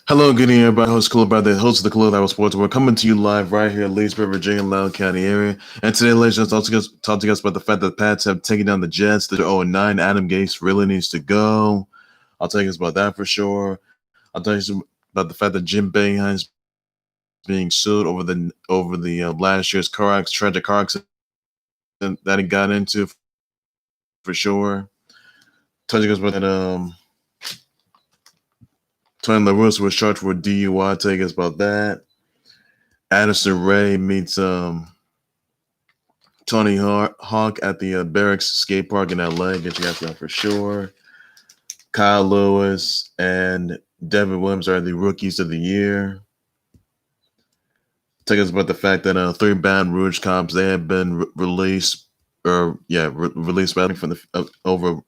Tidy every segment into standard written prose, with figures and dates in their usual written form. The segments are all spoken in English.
Hello, good evening, everybody. Host Khalil, the host of the Khalil Hour Sports. We're coming to you live right here in Leesburg, Virginia, Loudoun County area. And today, ladies and gentlemen, talk to you guys about the fact that the Pats have taken down the Jets. They're 0-9. Adam Gase really needs to go. I'll tell you guys about that for sure. I'll tell you about the fact that Jim Boeheim's being sued over the last year's tragic car accident that he got into for sure. Tell you guys about that. Tony La Russa was charged for DUI. Tell you guys about that. Addison Rae meets Tony Hawk at the Barracks skate park in LA. Get you guys that for sure. Kyle Lewis and Devin Williams are the rookies of the year. Tell us about the fact that 3 Baton Rouge cops, they have been released released from the over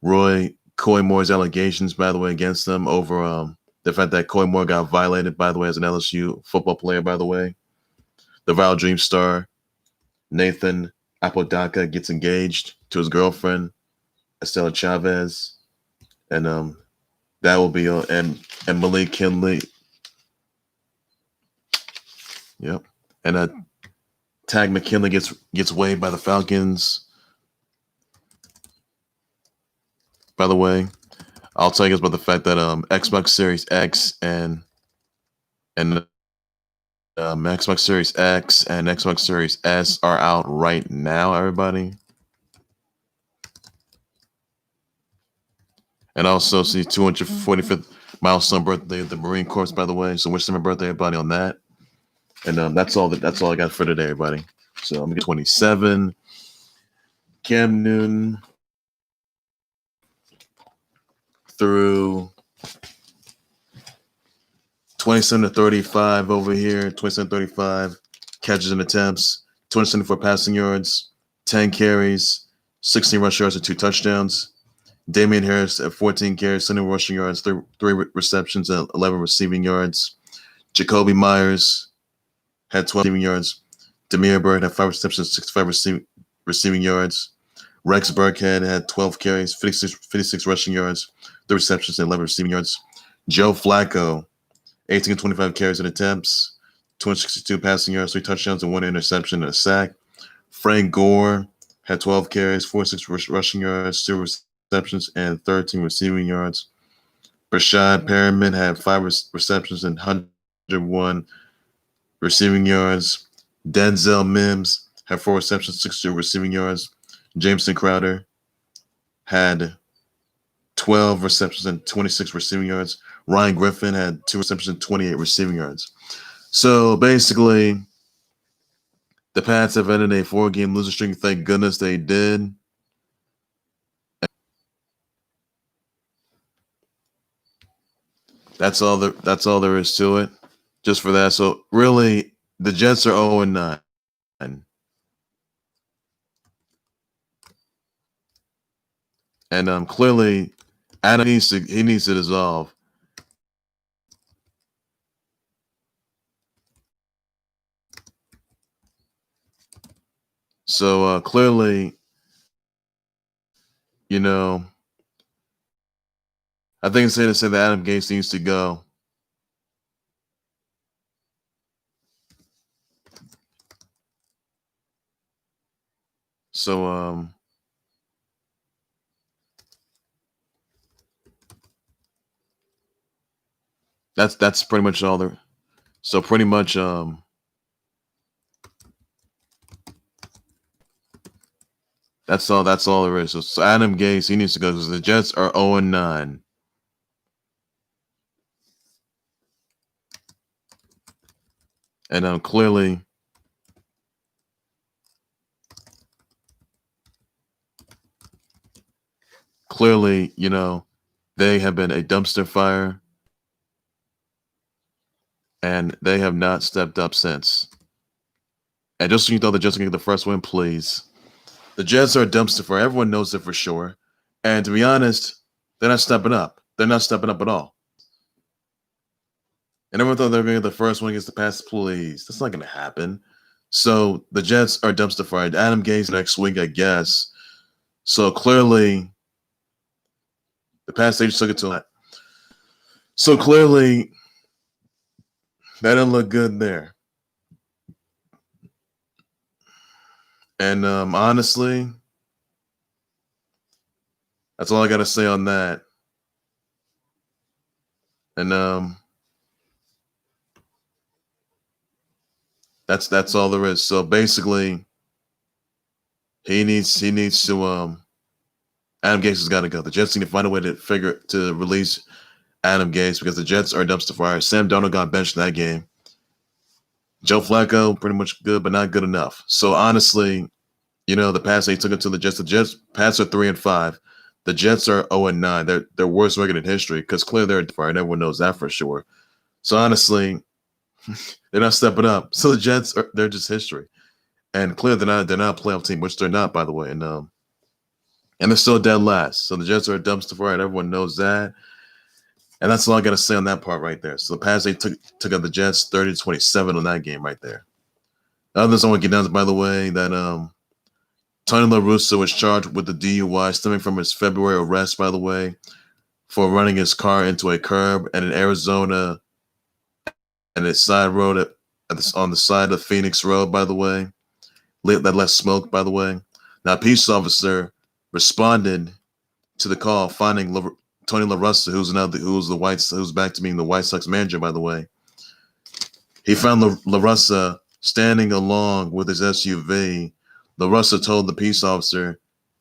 Roy Coy Moore's allegations, by the way, against them over the fact that Coy Moore got violated, by the way, as an LSU football player, by the way. The Wild Dream star, Nathan Apodaca, gets engaged to his girlfriend, Estella Chavez. And that will be and Malik Kinley. Yep. And Tag McKinley gets waived by the Falcons. By the way, I'll tell you guys about the fact that Xbox Series X and Xbox Series X and Xbox Series S are out right now, everybody. And also see 245th milestone birthday of the Marine Corps, by the way. So wish them a birthday, everybody, on that. And that's all I got for today, everybody. So I'm gonna get 27. Cam Newton through 27-35 over here, 27-35 catches and attempts, 274 passing yards, 10 carries, 16 rush yards and 2 touchdowns. Damien Harris at 14 carries, 7 rushing yards, 3 receptions, and 11 receiving yards. Jakobi Meyers had 12 receiving yards. Damiere Byrd had 5 receptions, 65 receiving yards. Rex Burkhead had 12 carries, 56 rushing yards, 3 receptions, and 11 receiving yards. Joe Flacco, 18-25 carries and attempts, 262 passing yards, 3 touchdowns, and 1 interception and a sack. Frank Gore had 12 carries, 46 rushing yards, 2 receptions, and 13 receiving yards. Breshad Perriman had 5 receptions and 101 receiving yards. Denzel Mims had 4 receptions, 62 receiving yards. Jamison Crowder had 12 receptions and 26 receiving yards. Ryan Griffin had 2 receptions and 28 receiving yards. So basically, the Pats have ended a 4-game losing streak. Thank goodness they did. That's all there is to it. Just for that. So really, the Jets are 0-9. And clearly, Adam needs to dissolve. So clearly, I think it's safe to say that Adam Gase needs to go. So that's pretty much all there. So pretty much that's all there is. So Adam Gase, he needs to go because the Jets are 0-9. And clearly, they have been a dumpster fire, and they have not stepped up since. And just so you thought the Jets are going to get the first win, please. The Jets are a dumpster fire. Everyone knows it for sure. And to be honest, they're not stepping up. They're not stepping up at all. And everyone thought they were going to get the first one against the Pats, please. That's not going to happen. So the Jets are dumpster fire. Adam Gase next week, I guess. So clearly, the Pats, they just took it to that. So clearly, That didn't look good there. And honestly, that's all I got to say on that. And that's all there is. So basically, he needs to Adam Gase has got to go. The Jets need to find a way to release Adam Gase because the Jets are a dumpster fire. Sam Darnold got benched in that game. Joe Flacco, pretty much good, but not good enough. So honestly, the pass they took it to the Jets pass are 3-5. The Jets are 0-9. They're their worst record in history because clearly they're a fire, and everyone knows that for sure. So honestly, they're not stepping up. So the Jets they're just history. And clearly they're not a playoff team, which they're not, by the way. And they're still dead last. So the Jets are a dumpster fire, and everyone knows that. And that's all I got to say on that part right there. So the pass they took out the Jets 30-27 on that game right there. Others I want to get down to, by the way, that Tony La Russa was charged with the DUI stemming from his February arrest, by the way, for running his car into a curb and in Arizona and its side road on the side of Phoenix Road, by the way, that left smoke, by the way. Now, a peace officer responded to the call, finding Tony La Russa, who's back to being the White Sox manager, by the way. He found La Russa standing along with his SUV. La Russa told the peace officer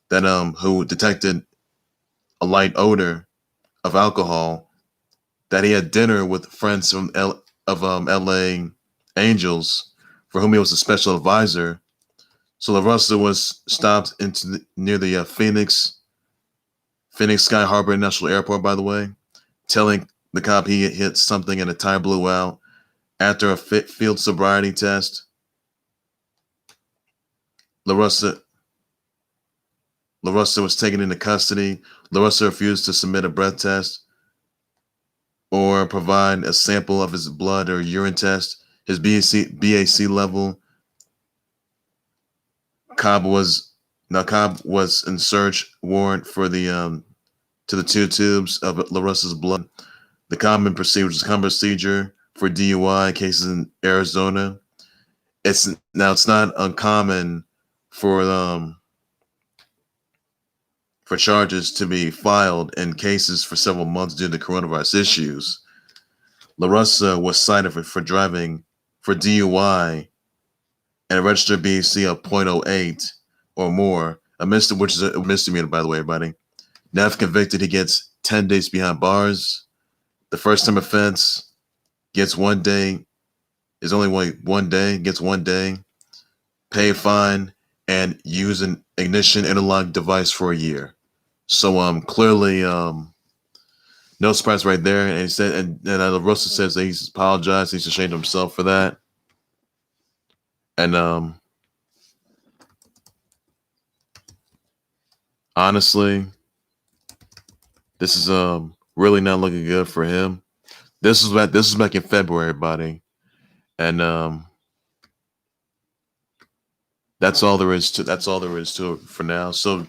that who detected a light odor of alcohol that he had dinner with friends from LA Angels, for whom he was a special advisor. So La Russa was stopped near the Phoenix Sky Harbor International Airport, by the way, telling the cop he hit something and a tire blew out. After a field sobriety test, La Russa was taken into custody. La Russa refused to submit a breath test or provide a sample of his blood or urine test. His BAC level. Cobb was in search warrant for the to the 2 tubes of La Russa's blood. The common procedure for DUI cases in Arizona. It's not uncommon for charges to be filed in cases for several months due to coronavirus issues. La Russa was cited for driving for DUI and a registered BAC of 0.08 or more, which is a misdemeanor, by the way, everybody. Now, if convicted, he gets 10 days behind bars. The first-time offense gets 1 day. Is only 1 day. Gets 1 day. Pay a fine and use an ignition interlock device for a year. So clearly no surprise right there. And he said, and La Russa says that he's apologized. He's ashamed of himself for that. And honestly, this is really not looking good for him. This was back in February, everybody. And that's all there is to it for now. So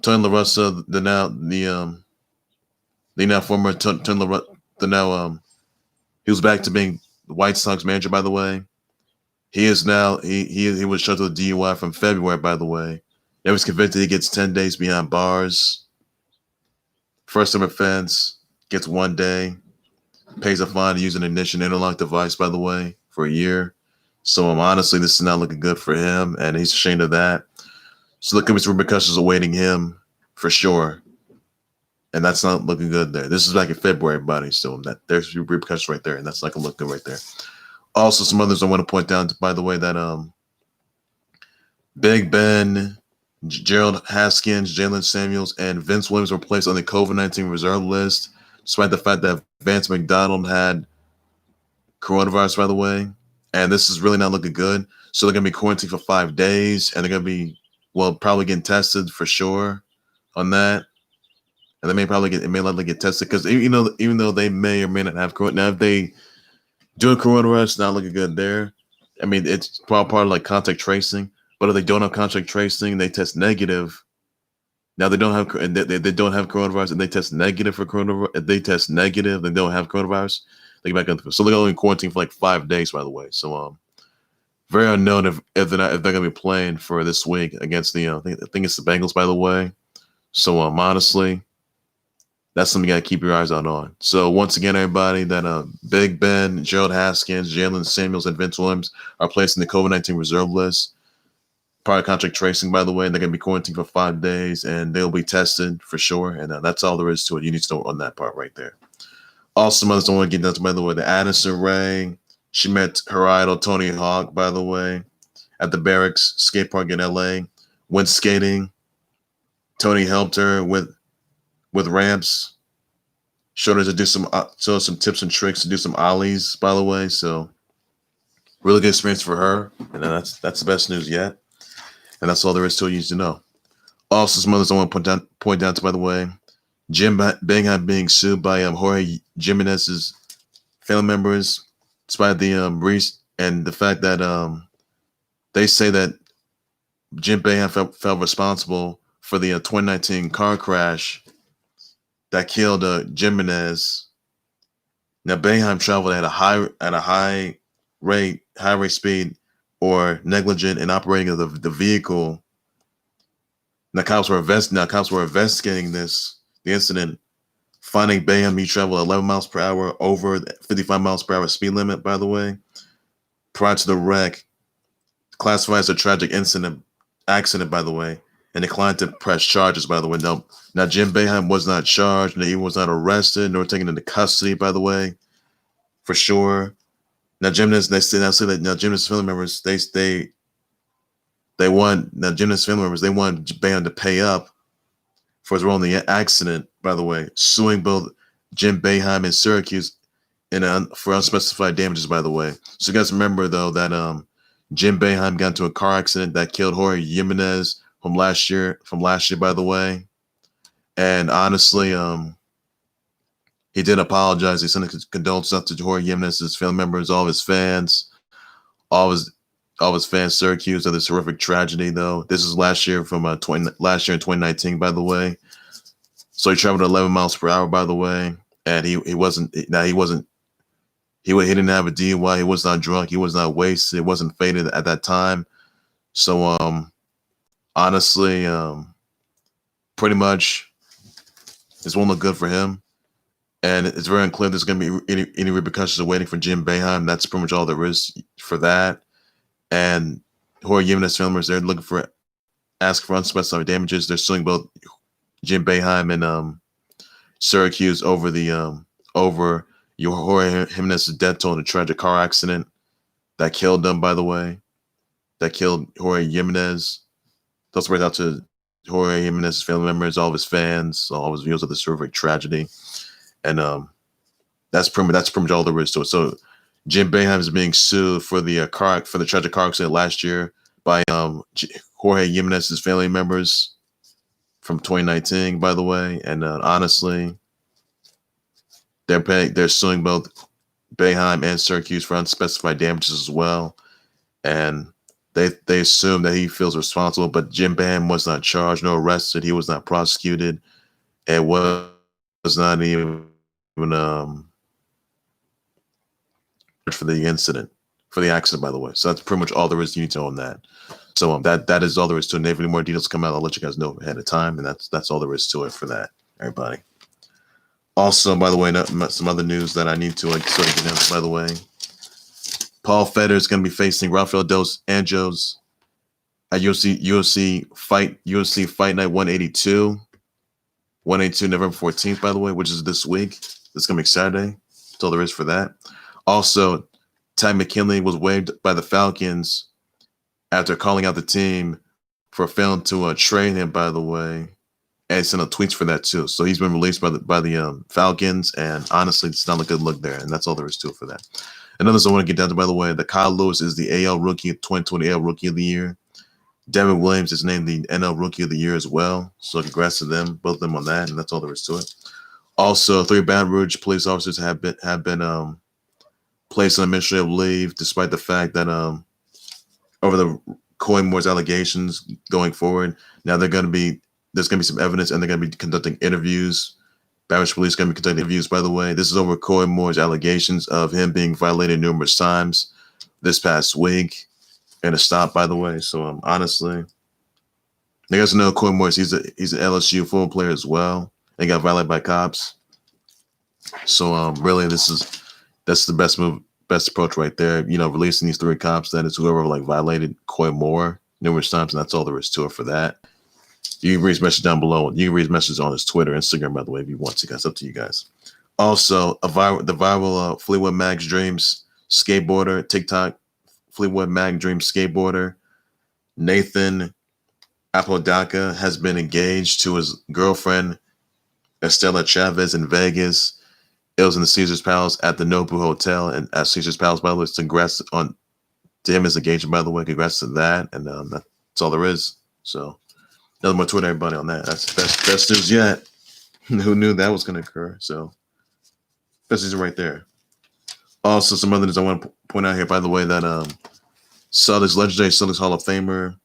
Tony La Russa, he was back to being the White Sox manager, by the way. He is now he was charged with DUI from February, by the way. He was convicted. He gets 10 days behind bars. First time offense, gets 1 day. Pays a fine to use an ignition interlock device, by the way, for a year. So honestly, this is not looking good for him, and he's ashamed of that. So there could be some repercussions awaiting him for sure. And that's not looking good there. This is back in February, everybody. So there's repercussions right there, and that's not going to look good right there. Also, some others I want to point out, by the way, that Big Ben, Gerald Haskins, Jalen Samuels, and Vince Williams were placed on the COVID-19 reserve list, despite the fact that Vance McDonald had coronavirus, by the way. And this is really not looking good. So they're going to be quarantined for 5 days, and they're going to be, probably getting tested for sure on that. And they may likely get tested because even though they may or may not have corona. Now, if they do a coronavirus, it's not looking good there. I mean, it's part of like contact tracing. But if they don't have contact tracing, they test negative. Now they don't have coronavirus, and they test negative for coronavirus. If they test negative, they don't have coronavirus. They get back in. So they're only in quarantine for like 5 days, by the way. So very unknown if they're gonna be playing for this week against the I think it's the Bengals, by the way. So honestly, that's something you gotta keep your eyes out on. So once again, everybody, that Big Ben, Gerald Haskins, Jalen Samuels, and Vince Williams are placed in the COVID-19 reserve list. Prior contract tracing, by the way, they're gonna be quarantined for 5 days, and they'll be tested for sure. And that's all there is to it. You need to know on that part right there. Also, some others don't want to get into, by the way, the Addison Rae. She met her idol Tony Hawk, by the way, at the Barracks skate park in LA. Went skating. Tony helped her with ramps. Showed her to do some tips and tricks to do some ollies, by the way. So really good experience for her. And that's the best news yet. And that's all there is to it you need to know. Also, some others I want to point down to, by the way, Jim Boeheim being sued by Jorge Jimenez's family members, despite the and the fact that they say that Jim Boeheim felt responsible for the 2019 car crash that killed Jimenez. Now Boeheim traveled at a high rate speed or negligent in operating of the vehicle. Now cops were investigating the incident, finding Boeheim he traveled 11 miles per hour over the 55 miles per hour speed limit, by the way, prior to the wreck, classified as a tragic accident, by the way, and declined to press charges, by the way. Now Jim Boeheim was not charged, and he was not arrested, nor taken into custody, by the way, for sure. Now Jimenez's family members, they want Boeheim to pay up for his role in the accident, by the way, suing both Jim Boeheim and Syracuse for unspecified damages, by the way. So you guys remember, though, that Jim Boeheim got into a car accident that killed Jorge Jimenez from last year, by the way. And honestly, he did apologize. He sent his condolences to Jorge Jimenez's family members, all of his fans, all of his fans, Syracuse, of this horrific tragedy, though. This is last year in 2019, by the way. So he traveled 11 miles per hour, by the way, and he didn't have a DUI. He was not drunk. He was not wasted. He wasn't faded at that time. So honestly, pretty much this won't look good for him. And it's very unclear there's going to be any repercussions waiting for Jim Boeheim. That's pretty much all there is for that. And Jorge Jimenez family members, they're looking for asking for unspecified damages. They're suing both Jim Boeheim and Syracuse over Jorge Jimenez's death toll in a tragic car accident that killed them, by the way. That killed Jorge Jimenez. Those right out to Jorge Jimenez's family members, all of his fans, all of his viewers of this horrific tragedy. And that's pretty much all there is to it. So Jim Boeheim is being sued for the tragic car accident last year by Jorge Jimenez's family members from 2019, by the way. And honestly, they're suing both Boeheim and Syracuse for unspecified damages as well. And they assume that he feels responsible, but Jim Boeheim was not charged, no arrested. He was not prosecuted. It was not even for the accident, by the way. So that's pretty much all there is you need to know on that. So that is all there is to it. And if any more details come out, I'll let you guys know ahead of time. And that's all there is to it for that, everybody. Also, by the way, some other news that I need to sort of get into, by the way. Paul Feder is going to be facing Rafael dos Anjos at UFC Fight Night 182. 182 November 14th, by the way, which is this week. It's going to be Saturday. That's all there is for that. Also, Ty McKinley was waived by the Falcons after calling out the team for failing to trade him, by the way, and sent out tweets for that too. So he's been released by the Falcons, and honestly, it's not a good look there, and that's all there is to it for that. Another thing I want to get down to, by the way, that Kyle Lewis is the 2020 AL Rookie of the Year. Devin Williams is named the NL Rookie of the Year as well. So congrats to them, both of them on that, and that's all there is to it. Also, 3 Baton Rouge police officers have been placed on administrative leave, despite the fact that over the Coy Moore's allegations going forward. Now there's going to be some evidence, and they're going to be conducting interviews Baton Police going to be conducting interviews, by the way. This is over Coy Moore's allegations of him being violated numerous times this past week. And a stop, by the way. So, honestly, you guys know Coy Moore. He's an LSU football player as well. And got violated by cops. So, really, that's the best approach right there. You know, releasing these 3 cops. That is whoever violated Coy Moore numerous times, and that's all there is to it for that. You can read his message down below. You can read his message on his Twitter, Instagram, by the way, if you want to, guys. Up to you guys. Also, the viral Fleetwood Mac's Dreams skateboarder, TikTok Fleetwood Mac Dreams skateboarder, Nathan Apodaca has been engaged to his girlfriend, Estela Chavez, in Vegas. It was in the Caesars Palace at the Nobu Hotel and at Caesars Palace, by the way. Congrats to him as engagement, by the way. Congrats to that. And that's all there is. So, nothing more to it, everybody, on that. That's best news yet. Who knew that was going to occur? So, best news right there. Also, some other news I want to point out here, by the way, that legendary Celtics Hall of Famer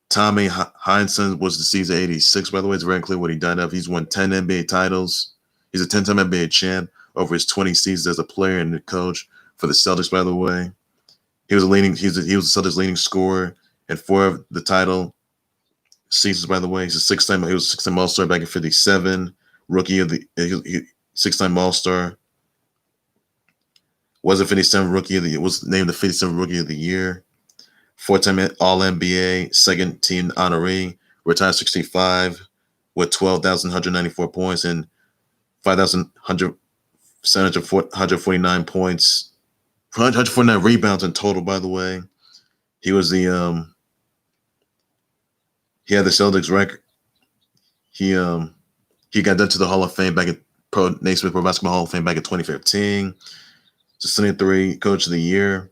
Tommy Heinsohn was deceased at 86, by the way. It's very clear what he died of. He's won 10 NBA titles. He's a 10-time NBA champ over his 20 seasons as a player and a coach for the Celtics, by the way. He was the Celtics leading scorer in 4 of the title seasons, by the way. He was a 6-time All-Star back in 57, rookie of the 6-time All-Star. Was a 57 rookie of the year. Was named the 57 rookie of the year. 4-time All-NBA, second team honoree. Retired 65 with 12,194 points and 5,149 points. 149 rebounds in total, by the way. He was he had the Celtics record. He got done to the Hall of Fame back at Naismith Pro Basketball Hall of Fame back in 2015. It's a 73 Coach of the Year,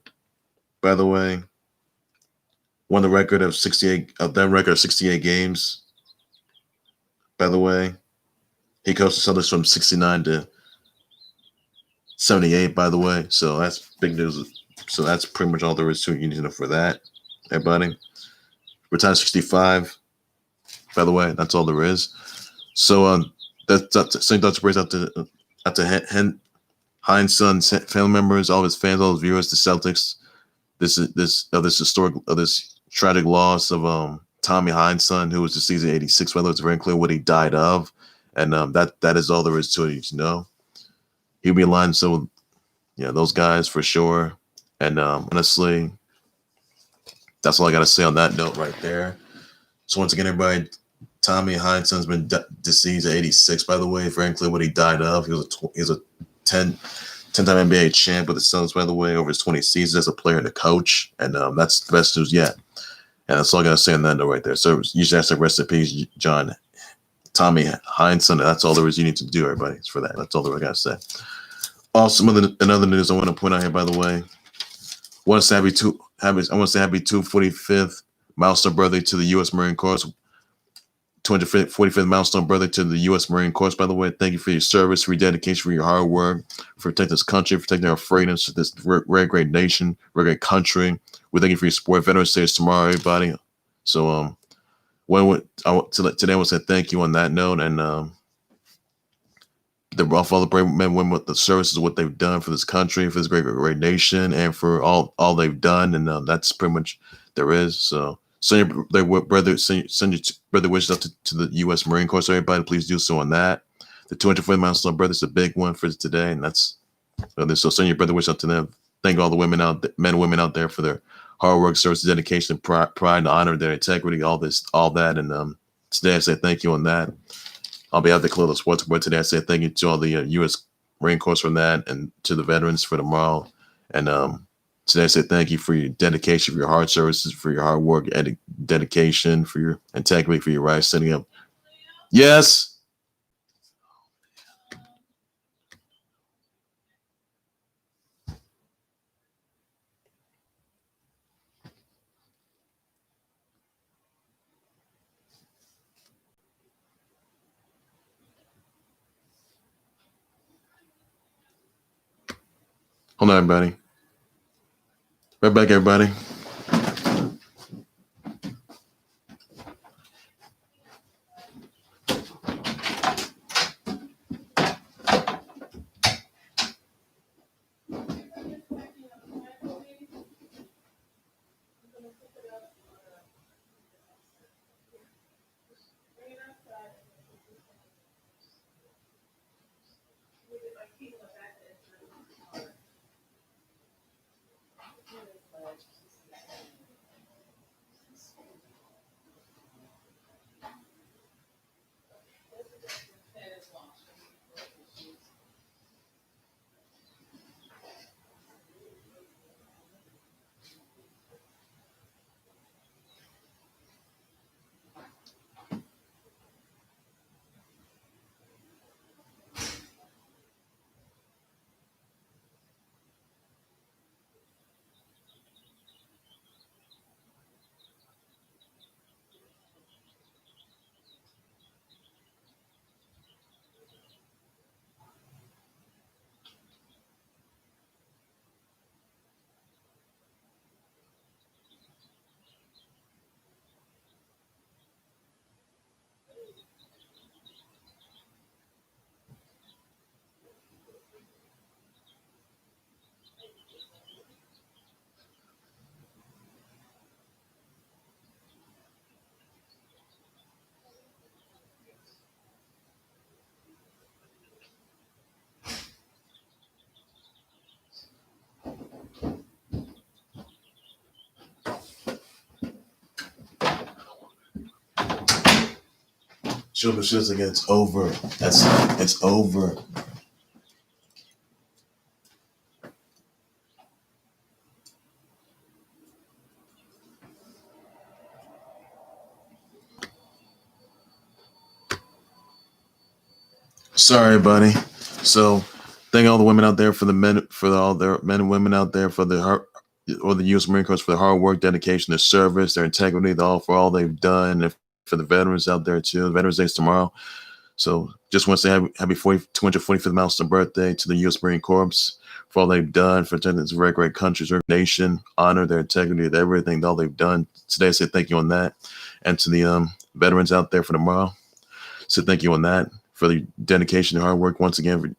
by the way. Won the record of 68 games, by the way. He coached the Celtics from 69 to 78, by the way. So that's big news. So that's pretty much all there is to it. You need to know for that, everybody. Retired 65, by the way. That's all there is. So that's same thoughts praise out to Heinsohn's family members, all his fans, all his viewers, the Celtics. This tragic loss of Tommy Heinsohn, who was deceased at 86. Whether it's very clear what he died of, and that is all there is to it. You know, he'll be aligned. So, yeah, those guys for sure. And honestly, that's all I got to say on that note right there. So once again, everybody, Tommy Heinsohn's been deceased at 86. By the way, very clear what he died of. He was a 10-time NBA champ with the Celtics, by the way, over his 20 seasons as a player and a coach. And that's the best news yet. And that's all I got to say on that note right there. So usually I say rest in peace, Tommy Heinsohn. That's all there is you need to do, everybody. It's for that. That's all that I got to say. Also, another news I want to point out here, by the way. I want to say happy 245th milestone birthday to the U.S. Marine Corps. 245th milestone birthday to the U.S. Marine Corps, by the way. Thank you for your service, for your dedication, for your hard work, for protecting this country, for protecting our freedoms, for this very great nation, very great country. We thank you for your support. Veterans Day is tomorrow, everybody. So, today I want to say thank you on that note, and all the brave men and women with the services, what they've done for this country, for this great nation, and for all they've done, and that's pretty much there is. So. Send your brother wishes out to the U.S. Marine Corps. So everybody, please do so on that. The 240th milestone birthday is a big one for today, and that's so send your brother wishes out to them. Thank all the men and women out there for their hard work, service, dedication, pride, and honor, their integrity, all that. And today I say thank you on that. I'll be out the Khalil Sports Board today. I say thank you to all the U.S. Marine Corps for that, and to the veterans for tomorrow. And today I say thank you for your dedication, for your hard services, for your hard work, and dedication, for your integrity, for your right setting up. Yes. Hold on, everybody. Right back, everybody. Show the shit again. It's over. It's over. Sorry, buddy. So, thank all the women out there for the men, all their men and women out there for the heart, or the U.S. Marine Corps for their hard work, dedication, their service, their integrity, for all they've done, and for the veterans out there too. Veterans Day is tomorrow, so just want to say happy 245th milestone birthday to the U.S. Marine Corps for all they've done for protecting this very great country, their nation, honor their integrity, everything, all they've done. Today, I say thank you on that, and to the veterans out there for tomorrow, so thank you on that. For the dedication and hard work once again,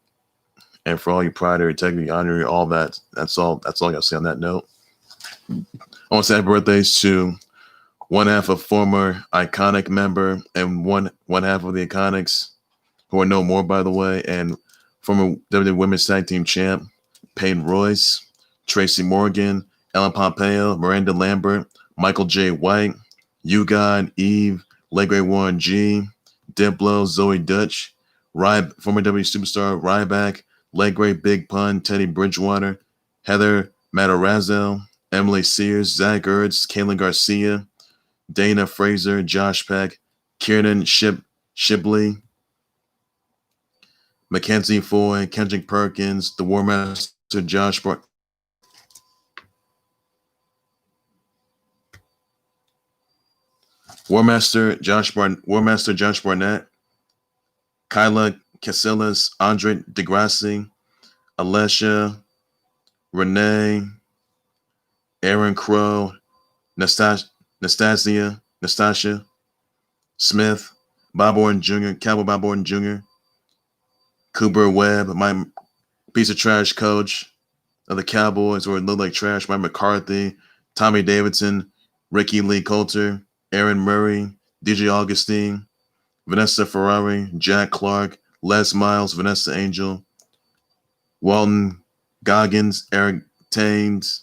and for all your pride, your integrity, honor, all that. That's all I gotta say on that note. I want to say happy birthdays to one half of former Iconic member and one half of the Iconics, who are no more, by the way, and former WWE Women's Tag Team Champ Peyton Royce, Tracy Morgan, Ellen Pompeo, Miranda Lambert, Michael J. White, U-God, Eve, Legray Warren G, Diplo, Zoe Dutch, former W superstar Ryback, Legray Big Pun, Teddy Bridgewater, Heather Matarazzo, Emily Sears, Zach Ertz, Kaylin Garcia, Dana Fraser, Josh Peck, Kiernan Shibley, Mackenzie Foy, Kendrick Perkins, the War Master Josh Barnett, Kyla Casillas, Andre DeGrassi, Alessia, Renee, Aaron Crow, Nastasia Smith, Bob Orton Jr., Cowboy Bob Orton Jr., Cooper Webb, my piece of trash coach of the Cowboys, or it looked like trash, Mike McCarthy, Tommy Davidson, Ricky Lee Coulter, Aaron Murray, DJ Augustine, Vanessa Ferrari, Jack Clark, Les Miles, Vanessa Angel, Walton Goggins, Eric Taines,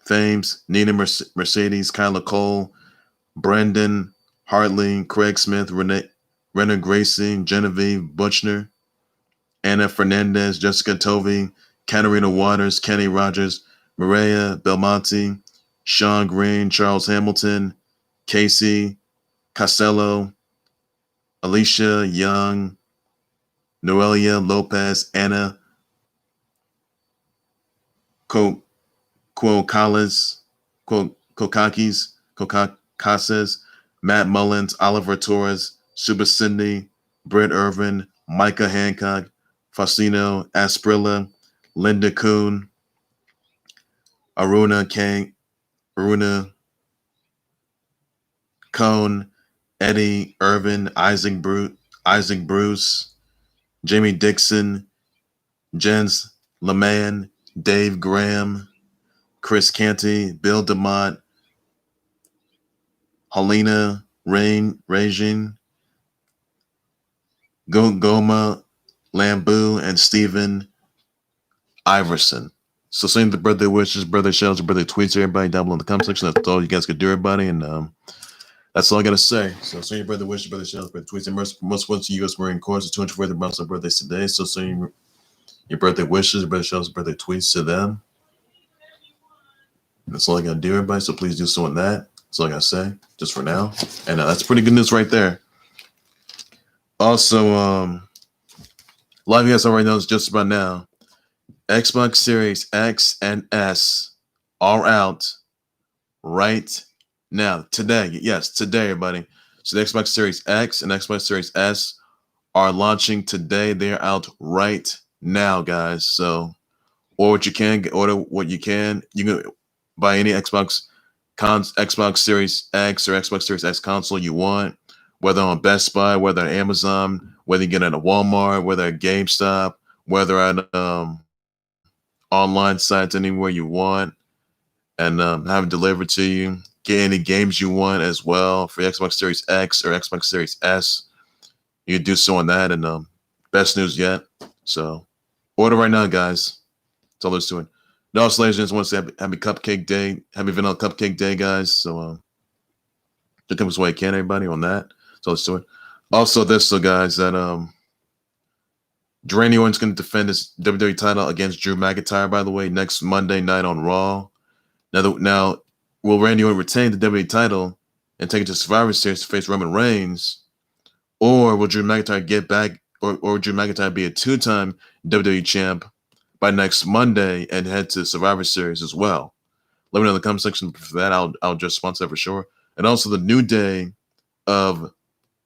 Thames, Nina Mercedes, Kyla Cole, Brendan Hartley, Craig Smith, Renner Gracie, Genevieve Butchner, Anna Fernandez, Jessica Tovey, Katarina Waters, Kenny Rogers, Maria Belmonte, Sean Green, Charles Hamilton, Casey Costello, Alicia Young, Noelia Lopez, Anna Kokakis, Matt Mullins, Oliver Torres, Suba Cindy, Britt Irvin, Micah Hancock, Faustino Asprilla, Linda Kuhn, Aruna Cone, Eddie Irvin, Isaac Bruce, Jamie Dixon, Jens LeMan, Dave Graham, Chris Canty, Bill DeMott, Helena Ragin, Goma Lambu, and Stephen Iverson. So send the birthday wishes, birthday shouts, birthday tweets to everybody down below in the comment section. That's all you guys could do, everybody. And that's all I got to say. So send your birthday wishes, birthday shouts, birthday tweets. And most ones to U.S. Marine Corps. It's 240th milestone birthdays today. So send your birthday wishes, birthday shouts, birthday tweets to them. And that's all I got to do, everybody. So please do so on that. That's all I got to say, just for now. And that's pretty good news right there. Also, a lot of you guys already know this just about now. Xbox Series X and S are out right now. Today. Yes, today, everybody. So the Xbox Series X and Xbox Series S are launching today. They're out right now, guys. So order what you can. You can buy any Xbox Series X or Xbox Series X console you want, whether on Best Buy, whether on Amazon, whether you get it at Walmart, whether at GameStop, whether at online sites, anywhere you want, and have it delivered to you. Get any games you want as well for Xbox Series X or Xbox Series S. You can do so on that, and best news yet. So order right now, guys. That's all there's to it. No, ladies and gentlemen, want to say happy Cupcake Day, happy Vanilla Cupcake Day, guys. So just come as way you can, everybody, on that. That's all there's to it. Also, this, so guys, that Randy Orton's going to defend his WWE title against Drew McIntyre, by the way, next Monday night on Raw. Now, will Randy Orton retain the WWE title and take it to Survivor Series to face Roman Reigns, or will Drew McIntyre get back, or Drew McIntyre be a two-time WWE champ by next Monday and head to Survivor Series as well? Let me know in the comment section for that. I'll just sponsor that for sure. And also the New Day of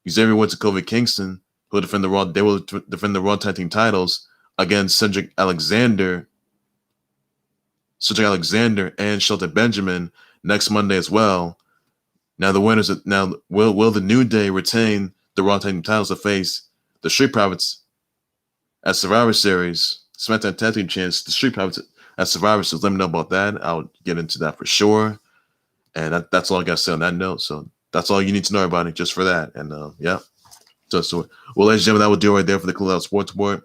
Xavier Woods and Kofi Kingston, who will defend the Raw. They will defend the Raw Tag Team titles against Cedric Alexander and Shelton Benjamin next Monday as well. Now the winners. Now will the New Day retain the Raw Tag Team titles to face the Street Profits at Survivor Series? SmackDown Tag Team Champs, the Street Profits at Survivor Series. Let me know about that. I'll get into that for sure. And that's all I got to say on that note. So that's all you need to know about it, just for that. And yeah. So well, ladies and gentlemen, that will do right there for the Khalil Sports Board.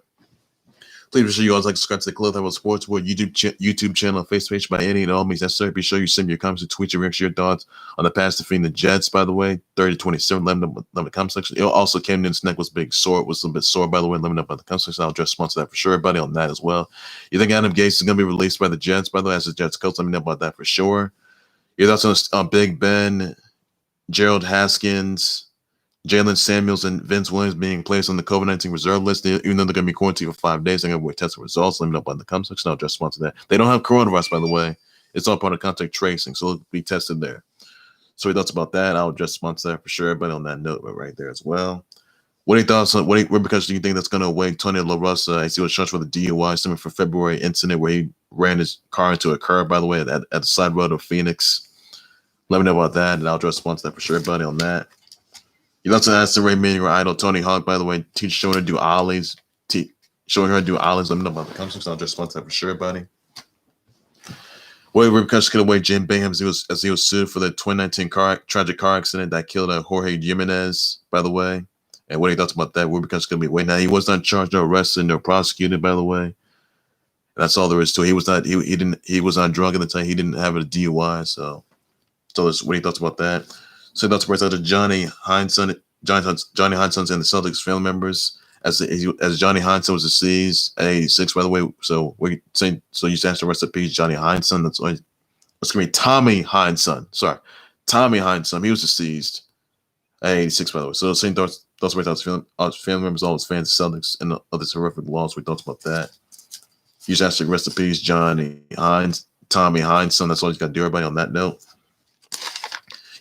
Please be sure you always like to subscribe to the Khalil Sports Board YouTube channel and Facebook page by any and all means necessary. Be sure you send me your comments and tweet your reaction, your thoughts on the past defeating the Jets, by the way, 30-27. Let me know in the comment section. It also came in neck was big sore, was a little bit sore, by the way. Let me know about the comment section. I'll address sponsor that for sure. Everybody on that as well. You think Adam Gase is going to be released by the Jets, by the way, as the Jets coach? Let me know about that for sure. Your thoughts on Big Ben, Gerald Haskins, Jalen Samuels, and Vince Williams being placed on the COVID-19 reserve list, even though they're going to be quarantined for 5 days. They're going to wait test results. Let me know about the comment section. I'll just sponsor that. They don't have coronavirus, by the way. It's all part of contact tracing, so it'll be tested there. So your thoughts about that? I'll just sponsor that for sure. Everybody on that note right there as well. What are your thoughts on what repercussions do you think that's going to await Tony La Russa? I see was charged for the DUI stemming from February incident where he ran his car into a curb, by the way, at the side road of Phoenix. Let me know about that, and I'll just sponsor that for sure. Everybody on that. You also asked the Ray meeting her idol Tony Hawk, by the way, showing her to do ollies. Showing her to do ollies. Let me know about the comments. I'll just sponsor that for sure, buddy. What repercussions could await Jim Bingham as he was sued for the 2019 tragic car accident that killed Jorge Jimenez, by the way. And what are your thoughts about that? What repercussions could be waiting? Now he was not charged, nor arrested, nor prosecuted, by the way. And that's all there is to it. He was not drunk at the time. He didn't have a DUI. So what are your thoughts about that? So that's where it's out to Johnny Hindson and the Celtics family members as Johnny Hindson was deceased at 86, by the way. So we're saying, so you stand to rest in peace, Johnny Hindson. It's going to be Tommy Hindson. Sorry, Tommy Hindson. He was deceased at 86, by the way. So saying thoughts where it's out family members, all his fans, Celtics, and other horrific loss. We thoughts about that. You just to rest in peace, Tommy Hindson. That's all you got to do. Everybody on that note.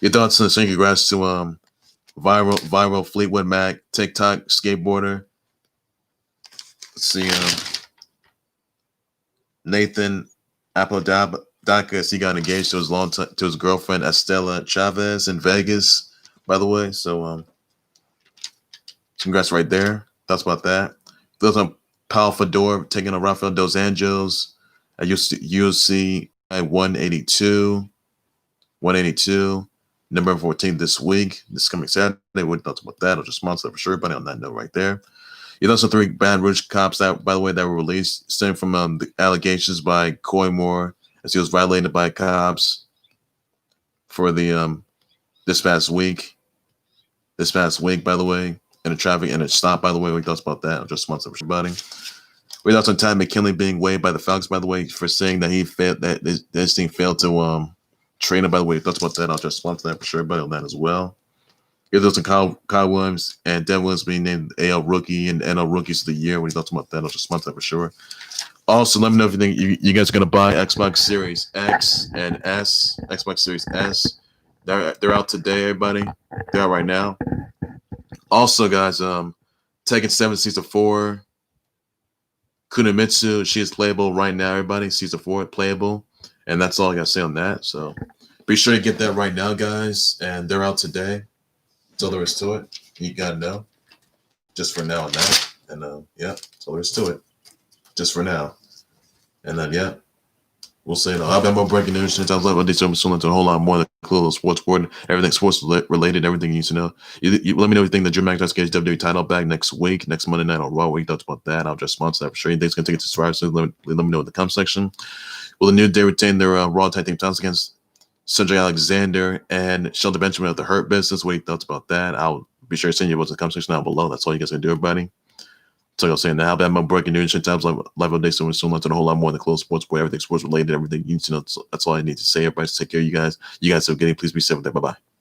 Your thoughts on the same congrats to viral Fleetwood Mac TikTok skateboarder. Let's see, Nathan Apodaca. He got engaged to his girlfriend Estela Chavez in Vegas, by the way. So congrats right there. Thoughts about that. Thoughts on Paul Fedor taking on Rafael Dos Anjos at UFC at 182. November 14th this week, this coming Saturday. What thoughts about that? I'll just sponsor that for sure. Everybody on that note right there. You know, some 3 Baton Rouge cops that, by the way, that were released stemming from the allegations by Coy Moore as he was violated by cops for the this past week, by the way, in a traffic and a stop, by the way. What thoughts about that? I'll just sponsor for everybody. What thoughts on Ty McKinley being waived by the Falcons, by the way, for saying that he failed, that this team failed to trainer, by the way. Thoughts about that? I'll just sponsor that for sure. Everybody on that as well. Your thoughts on Kyle Williams and Devin Williams being named AL Rookie and NL Rookies of the Year. What are your thoughts about that? I'll just sponsor that for sure. Also, let me know if you think you guys are going to buy Xbox Series X and S, Xbox Series S. They're out today, everybody. They're out right now. Also, guys, Tekken 7 Season 4. Kunimitsu, she is playable right now, everybody. Season 4, playable. And that's all I got to say on that. So be sure to get that right now, guys. And they're out today. That's all there is to it. You got to know. Just for now on that. And, yeah, that's all there is to it. Just for now. And then, yeah, we'll say it all. I've got more breaking news since I was like, these to a whole lot more than Khalil Sports Board. Everything sports related, everything you need to know. You let me know if you think that Drew McIntyre gets WWE title back next week, next Monday night on Raw. What you thought about that? I'll just sponsor that for sure. You think it's going to take it to Survivor Series? Let me know in the comment section. Will the New Day retain their Raw Tag Team titles against Cedric Alexander and Shelton Benjamin of the Hurt Business? What are your thoughts about that? I'll Be sure to send your votes in the comment section down below. That's all you guys can do, everybody. So I was saying, the Alabama breaking news, shit times, live updates, so soon to a whole lot more than close sports, where everything sports related, everything you need to know. That's all I need to say. Everybody, take care of you guys. You guys are getting. Please be safe with that. Bye bye.